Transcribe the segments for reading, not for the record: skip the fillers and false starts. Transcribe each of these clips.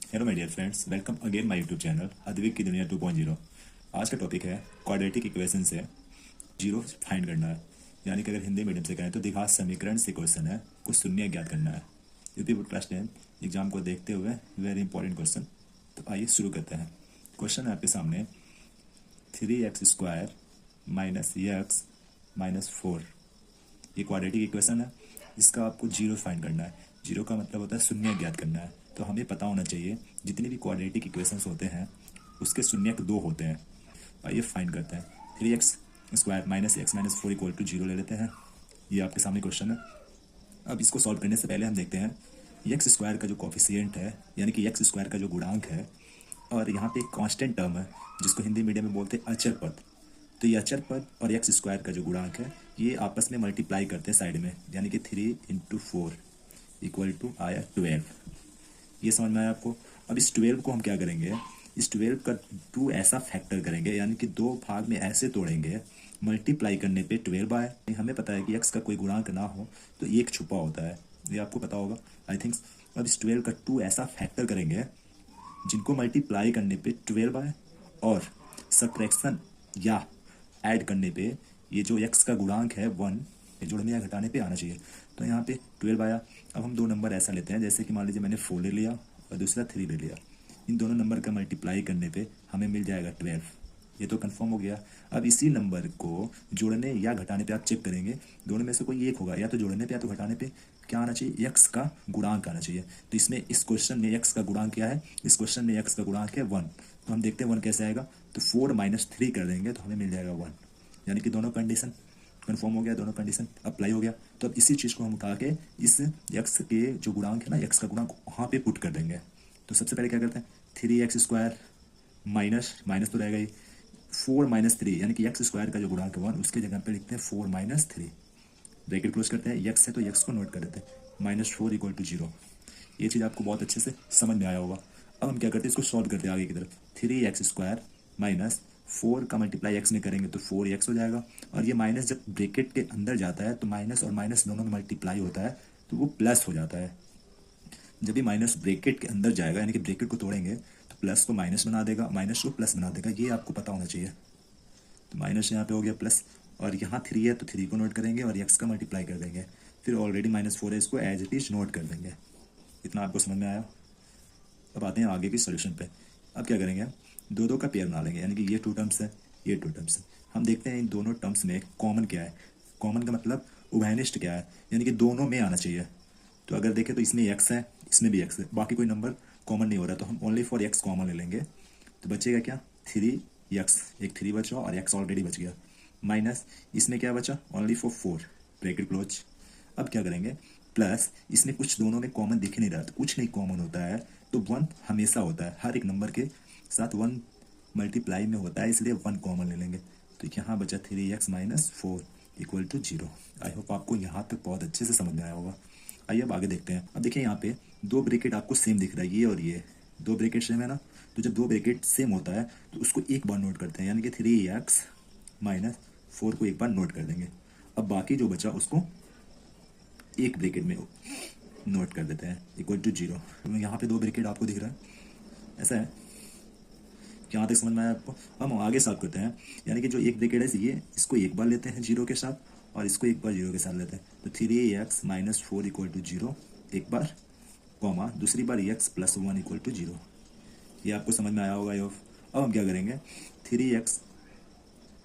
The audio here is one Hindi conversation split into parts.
Hello my dear friends, welcome again my YouTube channel Advik की दुनिया 2.0। आज का टॉपिक है क्वाड्रेटिक इक्वेशन से जीरो फाइंड करना है। यानी कि अगर हिंदी मीडियम से कहें तो द्विघात समीकरण से क्वेश्चन है, कुछ शून्य ज्ञात करना है। यूपी बोर्ड क्लास 10 एग्जाम को देखते हुए वेरी इंपॉर्टेंट क्वेश्चन। तो आइए शुरू करते हैं। क्वेश्चन है आपके सामने 3x² माइनस एक्स माइनस 4। ये क्वाड्रेटिक इक्वेशन है, इसका आपको जीरो फाइंड करना है। जीरो का मतलब होता है शून्य ज्ञात करना है। तो हमें पता होना चाहिए जितने भी क्वाड्रेटिक इक्वेशंस होते हैं उसके शून्यक दो होते हैं। आइए फाइंड करते हैं। 3x² minus x minus 4 equal to zero ले लेते हैं। ये आपके सामने क्वेश्चन है। अब इसको सॉल्व करने से पहले हम देखते हैं एक्स स्क्वायर का जो कॉफिशिएंट है, यानी कि एक्स स्क्वायर का जो गुणांक है, और यहाँ पे एक कांस्टेंट टर्म है जिसको हिंदी मीडियम में बोलते हैं अचर पद। तो ये अचर पद और एक्स स्क्वायर का जो गुणांक है ये आपस में मल्टीप्लाई करते हैं साइड में, यानी कि 3 × 4 इक्वल टू आया 12। ये समझ में आया आपको। अब इस 12 को हम क्या करेंगे, इस 12 का 2 ऐसा फैक्टर करेंगे, यानी कि दो भाग में ऐसे तोड़ेंगे, मल्टीप्लाई करने पे 12 आए। हमें पता है कि एक्स का कोई गुणांक ना हो तो एक छुपा होता है, ये आपको पता होगा आई थिंक। अब इस 12 का 2 ऐसा फैक्टर करेंगे जिनको मल्टीप्लाई करने पे 12 आए, और सब्ट्रैक्शन या ऐड करने पे ये जो एक्स का गुणांक है 1 जोड़ने या घटाने पे आना चाहिए। तो यहाँ पे 12 आया। अब हम दो नंबर ऐसा लेते हैं, जैसे कि मान लीजिए मैंने 4 ले लिया और दूसरा 3 ले लिया। इन दोनों नंबर का मल्टीप्लाई करने पे हमें मिल जाएगा 12। ये तो कंफर्म हो गया। अब इसी नंबर को जोड़ने या घटाने पे आप चेक करेंगे, दोनों में से कोई एक होगा, या तो जोड़ने पे या तो घटाने पे क्या आना चाहिए, एक्स का गुणांक आना चाहिए। तो इसमें इस क्वेश्चन में एक्स का गुणांक क्या है, इस क्वेश्चन में एक्स का गुणांक है 1। तो हम देखते हैं 1 कैसे आएगा। तो 4 - 3 कर देंगे तो हमें मिल जाएगा 1, यानी कि दोनों कंडीशन कन्फर्म हो गया, दोनों कंडीशन अप्लाई हो गया। तो अब इसी चीज़ को हम उठा के इस एक्स के जो गुणांक है ना, एक्स का गुणांक वहाँ पे पुट कर देंगे। तो सबसे पहले क्या करते हैं, 3x² माइनस माइनस तो रहेगा ही, 4 - 3 यानी कि एक्स स्क्वायर का जो गुणांक है 1, उसके जगह पे लिखते हैं 4 - 3। ब्रैकेट क्लोज करते हैं, एक्स है तो एक्स को नोट कर देते हैं, -4 इक्वल टू 0। ये चीज़ आपको बहुत अच्छे से समझ में आया होगा। अब हम क्या करते हैं, इसको सॉल्व करते हैं आगे की तरफ। 3x² माइनस 4 का मल्टीप्लाई एक्स में करेंगे तो 4x हो जाएगा। और ये माइनस जब ब्रैकेट के अंदर जाता है तो माइनस और माइनस दोनों में मल्टीप्लाई होता है तो वो प्लस हो जाता है। जब भी माइनस ब्रैकेट के अंदर जाएगा, यानी कि ब्रैकेट को तोड़ेंगे तो प्लस को माइनस बना देगा, माइनस को प्लस बना देगा। ये आपको पता होना चाहिए। तो माइनस यहाँ पे हो गया प्लस, और यहाँ 3 है तो 3 को नोट करेंगे और एक्स का मल्टीप्लाई कर देंगे। फिर ऑलरेडी -4 है, इसको एज इट इज नोट कर देंगे। इतना आपको समझ में आया। अब आते हैं आगे की सोल्यूशन पे। अब क्या करेंगे, दो दो का पेयर बना लेंगे, यानी कि ये 2 टर्म्स है, ये 2 टर्म्स है। हम देखते हैं इन दोनों टर्म्स में कॉमन क्या है। कॉमन का मतलब उभयनिष्ठ क्या है, यानी कि दोनों में आना चाहिए। तो अगर देखें तो इसमें एक्स है, इसमें भी एक्स है, बाकी कोई नंबर कॉमन नहीं हो रहा, तो हम ओनली फॉर एक्स कॉमन ले लेंगे। तो बचेगा क्या, 3x, एक 3 बचा और एक्स ऑलरेडी बच गया, माइनस इसमें क्या बचा, ओनली फॉर 4, ब्रैकेट क्लोज। अब क्या करेंगे, प्लस इसमें कुछ दोनों में कॉमन दिख नहीं रहा, तो कुछ नहीं कॉमन होता है तो 1 हमेशा होता है, हर एक नंबर के साथ 1 मल्टीप्लाई में होता है, इसलिए 1 कॉमन ले लेंगे। तो यहाँ बचा 3x - 4 equal to 0। I hope आपको यहाँ तक बहुत अच्छे से समझ में आया होगा। आइए अब आगे देखते हैं। अब देखिए यहाँ पे दो ब्रैकेट आपको सेम दिख रहा है, ये और ये दो ब्रैकेट सेम है ना। तो जब दो ब्रैकेट सेम होता है तो उसको एक बार नोट करते हैं, यानी कि 3x - 4 को एक बार नोट कर देंगे। अब बाकी जो बचा उसको एक ब्रैकेट में नोट कर देते हैं, इक्वल टू 0। यहाँ पे दो ब्रैकेट आपको दिख रहा है, ऐसा है। यहाँ तक समझ में आया आपको। हम आगे सॉल्व करते हैं, यानी कि जो एक ब्रैकेट है ये, इसको एक बार लेते हैं 0 के साथ और इसको एक बार 0 के साथ लेते हैं। तो 3x - 4 इक्वल टू 0 एक बार, कॉमा दूसरी बार x + 1 इक्वल टू 0। ये आपको समझ में आया होगा ये। अब हम क्या करेंगे, 3x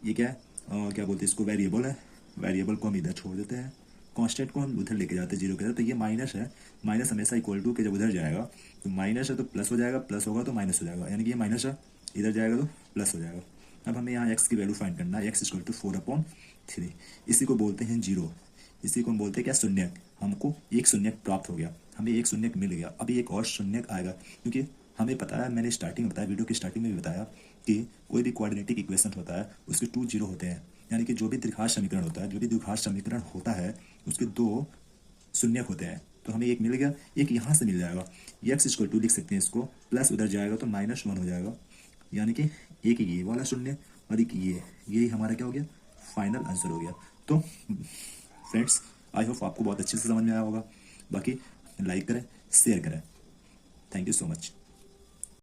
ये क्या है, क्या बोलते हैं इसको, वेरिएबल है, वेरिएबल को हम इधर छोड़ देते हैं, कांस्टेंट को हम उधर लेके जाते हैं 0 के साथ। तो ये माइनस है, माइनस हमेशा इक्वल टू के जब उधर जाएगा तो माइनस है तो प्लस हो जाएगा, प्लस होगा तो माइनस हो जाएगा, यानी कि ये माइनस है, इधर जाएगा तो प्लस हो जाएगा। अब हमें यहाँ x की वैल्यू फाइंड करना है, x = 4/3। इसी को बोलते हैं 0, इसी को हम बोलते हैं क्या, शून्यक। हमको एक शून्यक प्राप्त हो गया, हमें एक शून्यक मिल गया। अभी एक और शून्यक आएगा, क्योंकि हमें पता है, मैंने स्टार्टिंग में बताया, वीडियो की स्टार्टिंग में भी बताया कि कोई भी क्वाड्रेटिक इक्वेशन होता है उसके 2 0 होते हैं, यानी कि जो भी द्विघात समीकरण होता है, जो भी द्विघात समीकरण होता है उसके 2 शून्यक होते हैं। तो हमें एक मिल गया, एक यहाँ से मिल जाएगा, x = लिख सकते हैं इसको, प्लस उधर जाएगा तो -1 हो जाएगा, यानी कि एक ये वाला शून्य और एक यही हमारा क्या हो गया, फाइनल आंसर हो गया। तो फ्रेंड्स, आई होप आपको बहुत अच्छे से समझ में आया होगा। बाकी लाइक करें, शेयर करें। Thank you so much.